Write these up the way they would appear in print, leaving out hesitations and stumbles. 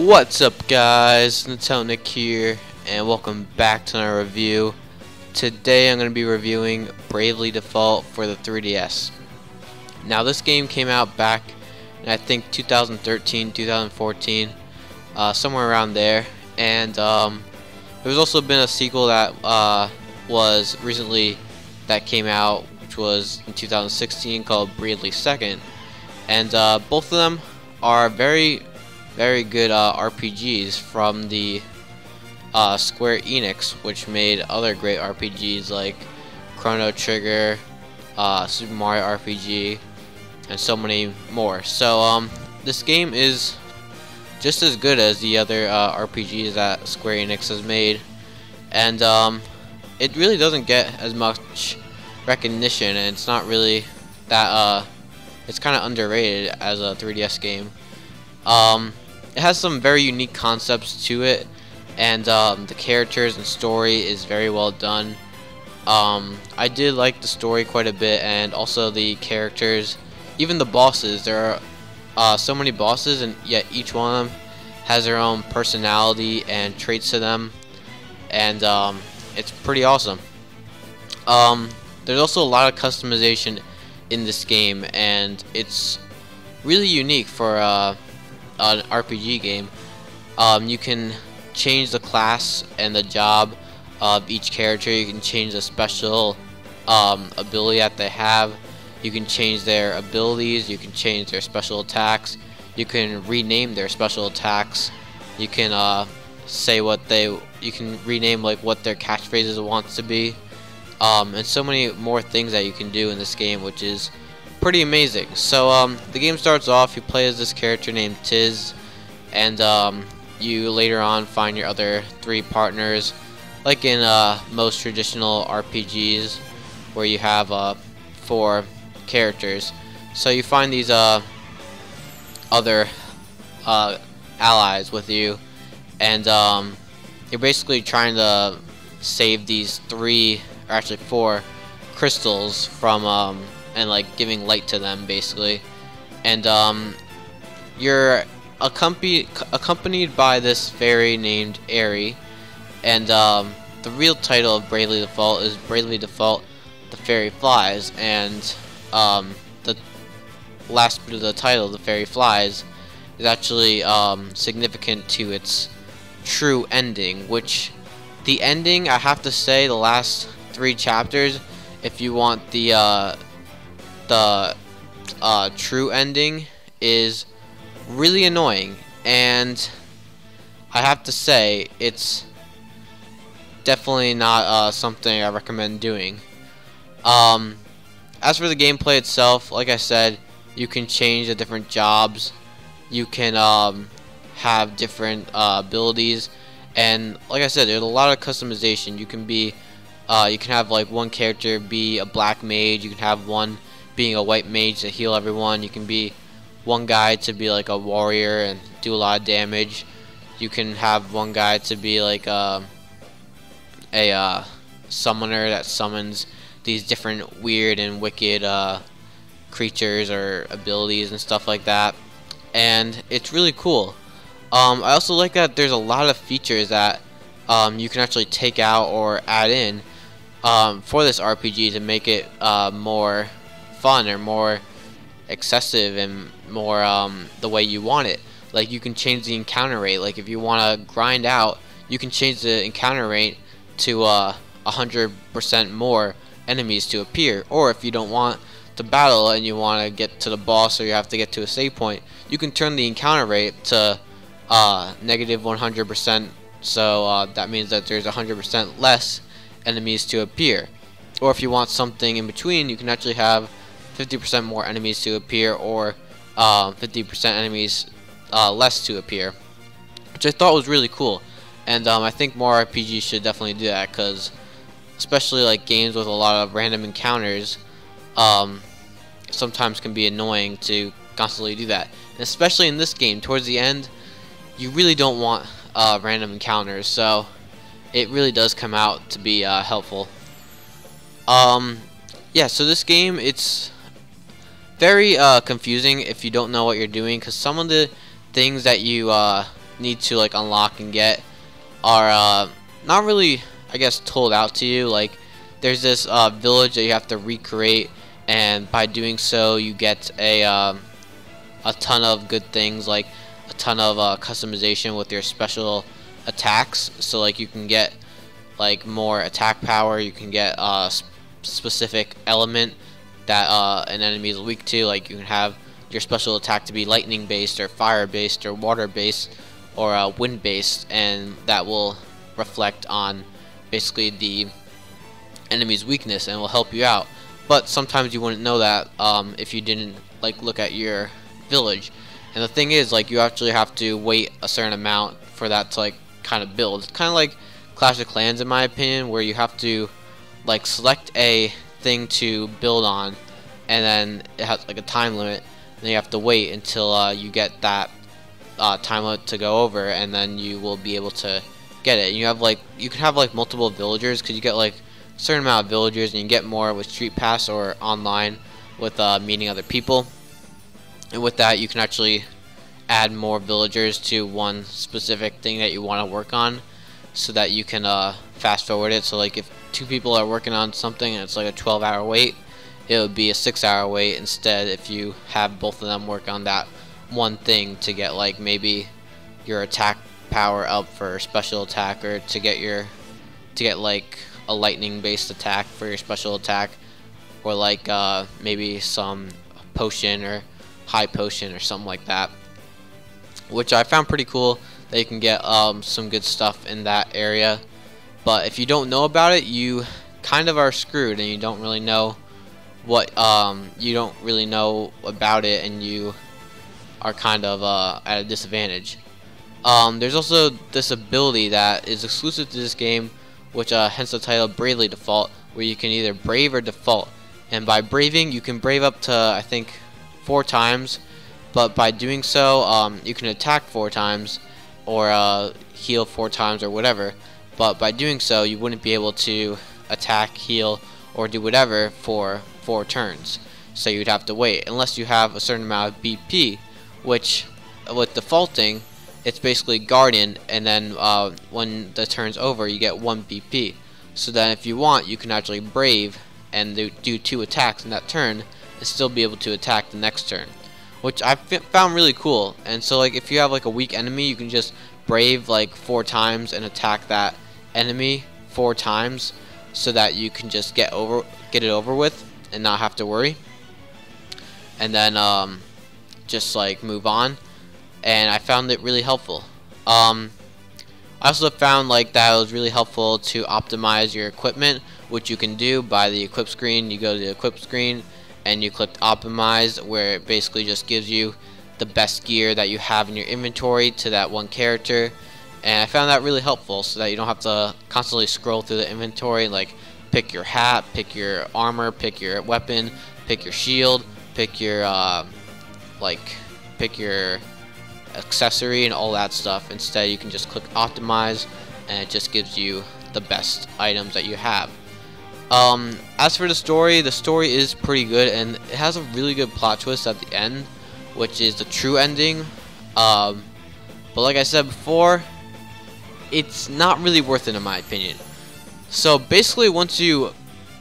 What's up, guys? Nick here, and welcome back to another review. Today I'm going to be reviewing Bravely Default for the 3DS. Now, this game came out back in, I think, 2013, 2014, somewhere around there. And there's also been a sequel that was recently that came out, which was in 2016, called Bravely Second. And both of them are very good RPGs from the Square Enix, which made other great RPGs like Chrono Trigger, Super Mario RPG, and so many more. So this game is just as good as the other RPGs that Square Enix has made, and it really doesn't get as much recognition, and it's not really that it's kind of underrated as a 3DS game. It has some very unique concepts to it, and the characters and story is very well done. I did like the story quite a bit, and also the characters, even the bosses. There are so many bosses, and yet each one of them has their own personality and traits to them, and it's pretty awesome. There's also a lot of customization in this game, and it's really unique for an RPG game. You can change the class and the job of each character. You can change the special ability that they have. You can change their abilities. You can change their special attacks. You can rename their special attacks. You can say what they. You can rename like what their catchphrases wants to be, and so many more things that you can do in this game, which is pretty amazing. So the game starts off, you play as this character named Tiz, and you later on find your other three partners, like in most traditional RPGs where you have 4 characters. So you find these other allies with you, and you're basically trying to save these 3, or actually 4 crystals from and like giving light to them, basically. And you're accompanied by this fairy named Aerie, and the real title of Bravely Default is Bravely Default: The Fairy Flies, and the last bit of the title, The Fairy Flies, is actually significant to its true ending, which the ending, I have to say, the last 3 chapters, if you want the true ending, is really annoying, and I have to say it's definitely not something I recommend doing. As for the gameplay itself, like I said, you can change the different jobs, you can have different abilities, and like I said, there's a lot of customization. You can be you can have like one character be a black mage, you can have one being a white mage to heal everyone. You can be one guy to be like a warrior and do a lot of damage. You can have one guy to be like a summoner that summons these different weird and wicked creatures or abilities and stuff like that. And it's really cool. I also like that there's a lot of features that you can actually take out or add in for this RPG to make it more fun or more excessive and more the way you want it. Like, you can change the encounter rate. Like, if you want to grind out, you can change the encounter rate to 100% more enemies to appear. Or if you don't want to battle and you want to get to the boss, or you have to get to a save point, you can turn the encounter rate to negative 100%. So that means that there's 100% less enemies to appear. Or if you want something in between, you can actually have 50% more enemies to appear, or 50% enemies less to appear, which I thought was really cool. And I think more RPGs should definitely do that, because especially like games with a lot of random encounters sometimes can be annoying to constantly do that. And especially in this game, towards the end, you really don't want random encounters, so it really does come out to be helpful. Yeah, so this game, it's very confusing if you don't know what you're doing, because some of the things that you need to like unlock and get are not really, I guess, told out to you. Like there's this village that you have to recreate, and by doing so you get a ton of good things, like a ton of customization with your special attacks. So like you can get like more attack power, you can get specific element that an enemy is weak to. Like you can have your special attack to be lightning based or fire based or water based or wind based, and that will reflect on basically the enemy's weakness and will help you out. But sometimes you wouldn't know that if you didn't like look at your village. And the thing is, like, you actually have to wait a certain amount for that to like kind of build. It's kind of like Clash of Clans in my opinion, where you have to like select a thing to build on, and then it has like a time limit, and then you have to wait until you get that time limit to go over, and then you will be able to get it. And you have like, you can have like multiple villagers, because you get like a certain amount of villagers, and you get more with Street Pass or online with meeting other people. And with that, you can actually add more villagers to one specific thing that you want to work on, so that you can fast forward it. So like if two people are working on something and it's like a 12-hour wait, it would be a 6-hour wait instead if you have both of them work on that one thing to get like maybe your attack power up for special attack, or to get like a lightning based attack for your special attack, or like maybe some potion or high potion or something like that, which I found pretty cool that you can get some good stuff in that area. But if you don't know about it, you kind of are screwed, and you don't really know what you don't really know about it, and you are kind of at a disadvantage. There's also this ability that is exclusive to this game, which hence the title Bravely Default, where you can either brave or default. And by braving, you can brave up to I think 4 times, but by doing so you can attack 4 times or heal 4 times or whatever. But by doing so, you wouldn't be able to attack, heal, or do whatever for 4 turns. So you'd have to wait unless you have a certain amount of BP, which with defaulting, it's basically Guardian, and then when the turn's over, you get 1 BP. So then if you want, you can actually brave and do 2 attacks in that turn and still be able to attack the next turn, which I found really cool. And so like if you have like a weak enemy, you can just brave like 4 times and attack that enemy 4 times, so that you can just get it over with and not have to worry, and then just like move on. And I found it really helpful. I also found like that it was really helpful to optimize your equipment, which you can do by the equip screen. You go to the equip screen and you click optimize, where it basically just gives you the best gear that you have in your inventory to that one character. And I found that really helpful, so that you don't have to constantly scroll through the inventory and like pick your hat, pick your armor, pick your weapon, pick your shield, pick your pick your accessory and all that stuff. Instead, you can just click optimize, and it just gives you the best items that you have. As for the story is pretty good, and it has a really good plot twist at the end, which is the true ending. But like I said before, it's not really worth it in my opinion. So basically, once you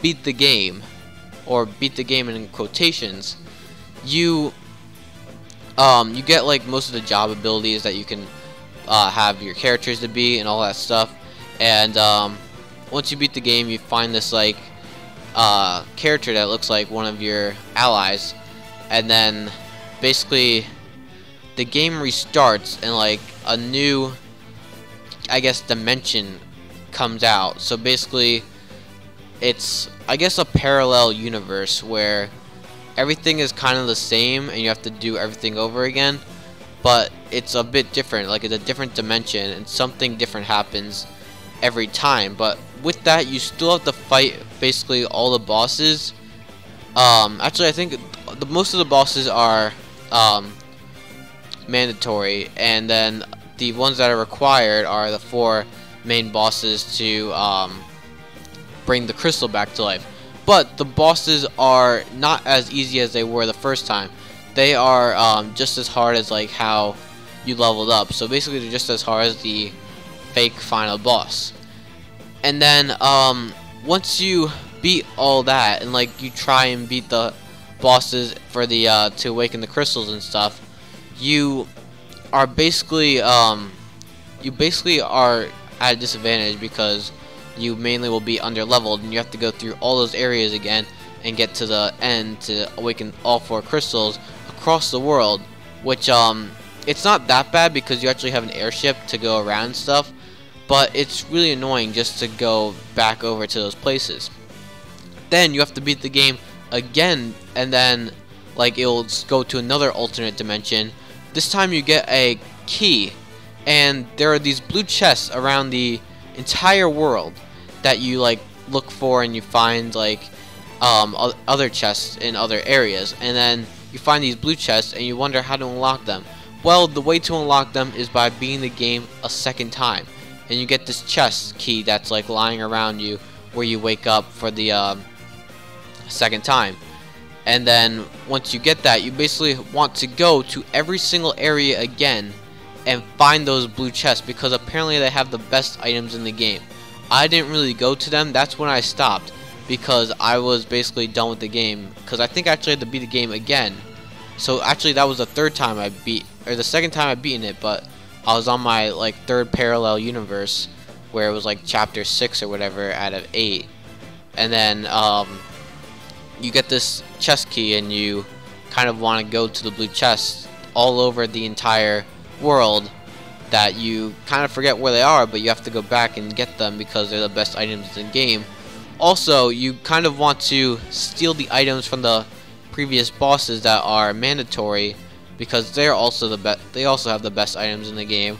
beat the game, or beat the game in quotations, you get like most of the job abilities that you can have your characters to be and all that stuff. And once you beat the game, you find this like character that looks like one of your allies, and then basically the game restarts and like a new, I guess, dimension comes out. So basically it's, I guess, a parallel universe where everything is kind of the same and you have to do everything over again, but it's a bit different. Like, it's a different dimension and something different happens every time. But with that, you still have to fight basically all the bosses. Actually, I think most of the bosses are mandatory, and then the ones that are required are the 4 main bosses to bring the crystal back to life. But the bosses are not as easy as they were the first time. They are just as hard as like how you leveled up. So basically they're just as hard as the fake final boss. And then once you beat all that and like you try and beat the bosses for the to awaken the crystals and stuff, you are basically are at a disadvantage because you mainly will be under leveled and you have to go through all those areas again and get to the end to awaken all 4 crystals across the world, which it's not that bad because you actually have an airship to go around and stuff, but it's really annoying just to go back over to those places. Then you have to beat the game again, and then like it'll go to another alternate dimension. This time you get a key, and there are these blue chests around the entire world that you like look for, and you find like other chests in other areas, and then you find these blue chests and you wonder how to unlock them. Well, the way to unlock them is by beating the game a second time, and you get this chest key that's like lying around you where you wake up for the second time. And then once you get that, you basically want to go to every single area again and find those blue chests, because apparently they have the best items in the game. I didn't really go to them. That's when I stopped, because I was basically done with the game, because I think I actually had to beat the game again. So actually that was the third time I beat, or the second time I beaten it, but I was on my like 3rd parallel universe where it was like chapter 6 or whatever out of 8. And then you get this chest key and you kind of want to go to the blue chests all over the entire world that you kind of forget where they are, but you have to go back and get them because they're the best items in the game. Also, you kind of want to steal the items from the previous bosses that are mandatory, because they're also the best. They also have the best items in the game.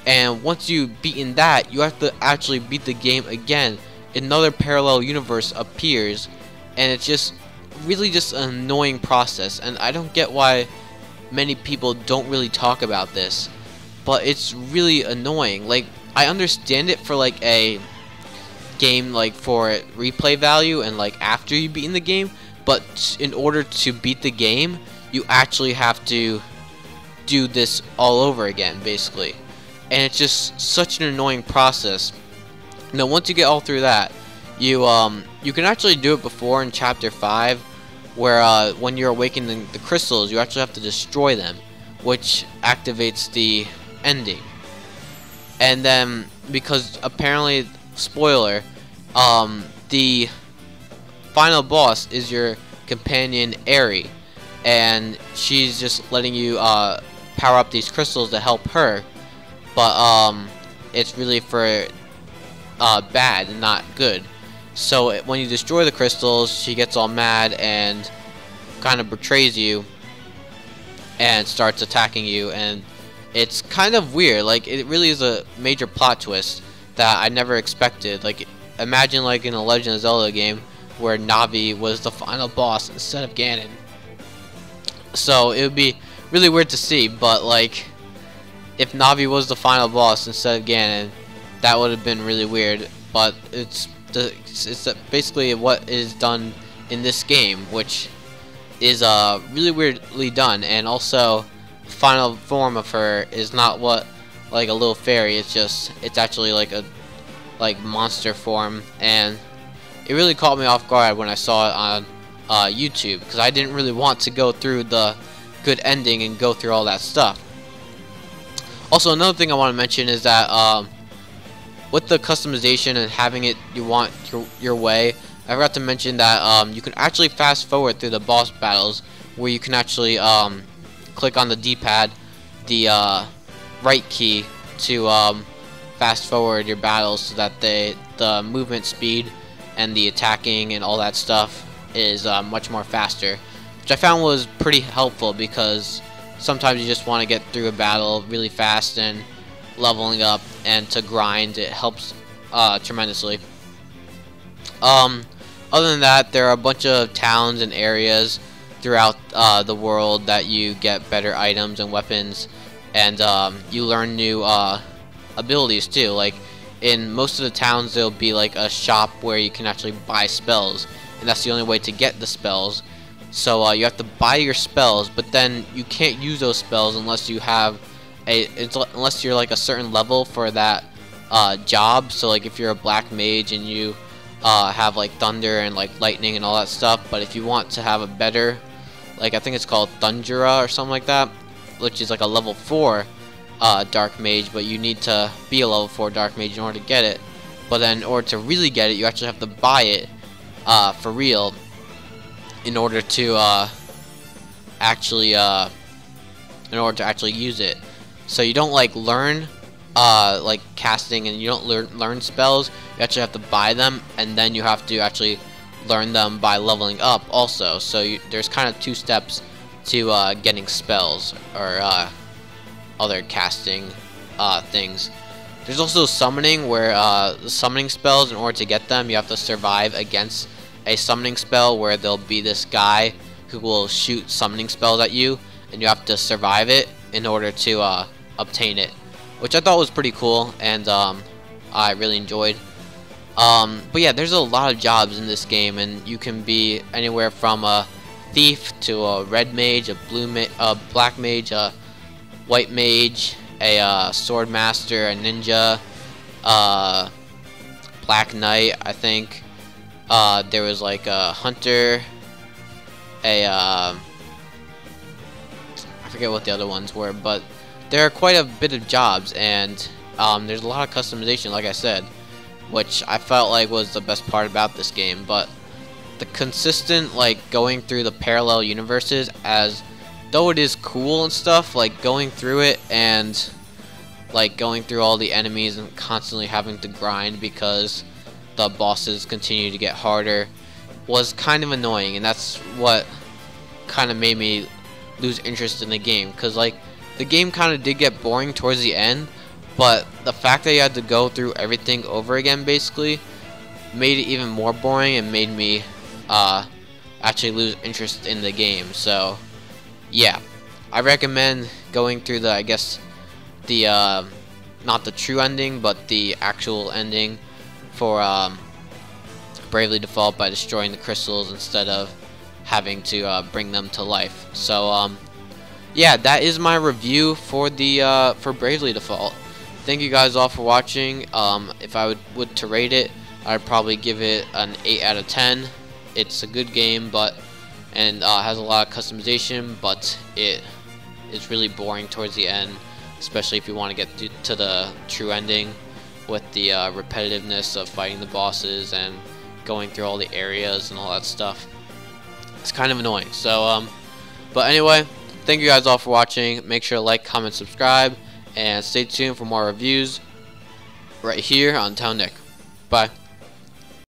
And once you've beaten that, you have to actually beat the game again. Another parallel universe appears, and it's just really just an annoying process. And I don't get why many people don't really talk about this, but it's really annoying. Like, I understand it for like a game, like for replay value and like after you've beaten the game, but in order to beat the game you actually have to do this all over again basically, and it's just such an annoying process. Now once you get all through that, you can actually do it before in chapter 5, where when you're awakening the crystals you actually have to destroy them, which activates the ending. And then because apparently, spoiler, the final boss is your companion Eri, and she's just letting you power up these crystals to help her, but it's really for bad and not good. So when you destroy the crystals, she gets all mad and kind of betrays you and starts attacking you, and it's kind of weird. Like, it really is a major plot twist that I never expected. Like, imagine like in a Legend of Zelda game where Navi was the final boss instead of Ganon. So it would be really weird to see, but like if Navi was the final boss instead of Ganon, that would have been really weird. But it's basically what is done in this game, which is really weirdly done. And also, final form of her is not what like a little fairy. It's actually like a monster form, and it really caught me off guard when I saw it on YouTube, because I didn't really want to go through the good ending and go through all that stuff. Also, another thing I want to mention is that with the customization and having it you want your way, I forgot to mention that you can actually fast forward through the boss battles, where you can actually click on the D-pad, the right key, to fast forward your battles so that the movement speed and the attacking and all that stuff is much more faster, which I found was pretty helpful, because sometimes you just want to get through a battle really fast, and leveling up and to grind, it helps tremendously. Other than that, there are a bunch of towns and areas throughout the world that you get better items and weapons, and you learn new abilities too. Like in most of the towns, there'll be like a shop where you can actually buy spells, and that's the only way to get the spells. So you have to buy your spells, but then you can't use those spells unless you have unless you're like a certain level for that job. So like if you're a black mage and you have like thunder and like lightning and all that stuff, but if you want to have a better, like I think it's called Thundera or something like that, which is like a level 4 dark mage, but you need to be a level 4 dark mage in order to get it. But then in order to really get it, you actually have to buy it for real in order to actually use it. So you don't like learn like casting, and you don't learn spells. You actually have to buy them, and then you have to actually learn them by leveling up also. So there's kind of 2 steps to getting spells or other casting things. There's also summoning, where the summoning spells, in order to get them, you have to survive against a summoning spell where there'll be this guy who will shoot summoning spells at you, and you have to survive it in order to obtain it, which I thought was pretty cool, and I really enjoyed. But yeah, there's a lot of jobs in this game, and you can be anywhere from a thief to a red mage, a black mage, a white mage, a sword master, a ninja, black knight, I think. There was like a hunter, I forget what the other ones were, but there are quite a bit of jobs, and there's a lot of customization, like I said, which I felt like was the best part about this game. But the consistent like going through the parallel universes, as though it is cool and stuff, like going through it and like going through all the enemies and constantly having to grind because the bosses continue to get harder, was kind of annoying, and that's what kind of made me lose interest in the game. Because like the game kind of did get boring towards the end, but the fact that you had to go through everything over again basically made it even more boring and made me actually lose interest in the game. So yeah, I recommend going through the, I guess the not the true ending, but the actual ending for Bravely Default, by destroying the crystals instead of having to bring them to life. So yeah, that is my review for the for Bravely Default. Thank you guys all for watching. If I would to rate it, I'd probably give it an 8 out of 10. It's a good game, but has a lot of customization, but it is really boring towards the end, especially if you want to get to the true ending, with the repetitiveness of fighting the bosses and going through all the areas and all that stuff. It's kind of annoying. So but anyway, thank you guys all for watching. Make sure to like, comment, subscribe, and stay tuned for more reviews right here on Town Nick. Bye.